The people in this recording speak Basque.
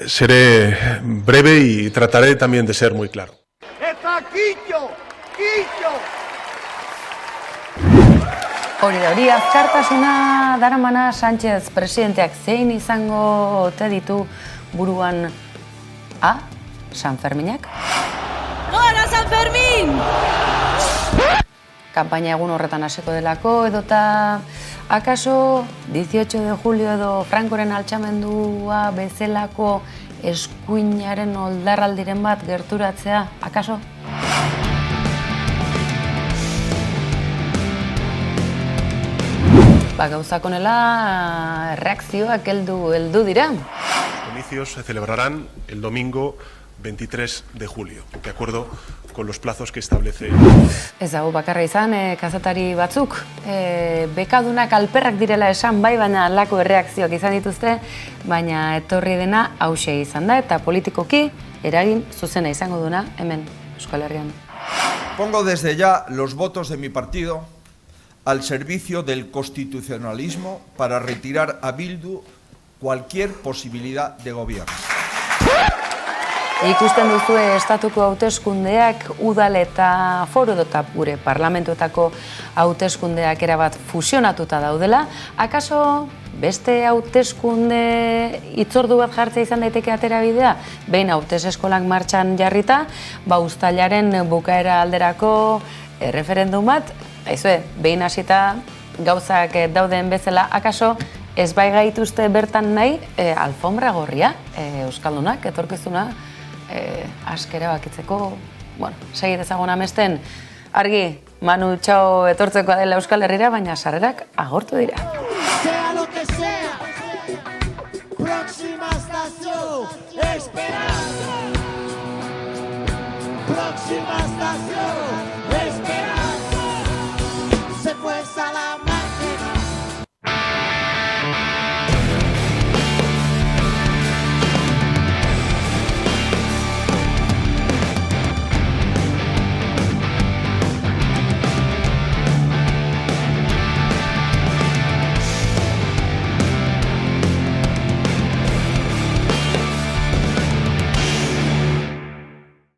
Seré breve y trataré también de ser muy claro. ¡Está Quillo! ¡Quillo! Hori azkartasuna daramana Sánchez presidenteak zein izango ote ditu buruan A. San Ferminak? Gora San Fermin! Kanpaina egun horretan hasiko delako edota akaso 18 de julio edo Frankoren altxamendua bezalako eskuinaren oldarraldiren bat gerturatzea, akaso? Gauzak honela reakzioak heldu dira. Los comicios se celebrarán el domingo 23 de julio, de acuerdo con los plazos que establece. Ez dago bakarra izan, kazetari batzuk. Bekadunak alperrak direla esan bai, baina lako erreakzioak izan dituzte, baina etorri dena hauxe izan da, eta politikoki eragin zuzena izango duna hemen Euskal Herrian. Pongo desde ya los votos de mi partido al servicio del constitucionalismo para retirar a Bildu cualquier posibilidad de gobierno. Ikusten duzue estatuko hauteskundeak udal eta foru eta gure parlamentuetako hauteskundeak erabat fusionatuta daudela. Akaso beste hauteskunde hitzordu bat jartzea izan daiteke aterabidea? Behin hauteseskolak martxan jarrita, uztailaren bukaera alderako referendum bat, behin hasita gauzak dauden bezala, akaso ez bai gaituzte bertan nahi alfombra gorria Euskaldunak, etorkizuna askera bakitzeko, segi dezagun amesten, argi, Manu Txao etortzeko dela Euskal Herrira, baina sarrerak agortu dira. Sea lo que sea, próxima estación, esperanza. Próxima estación.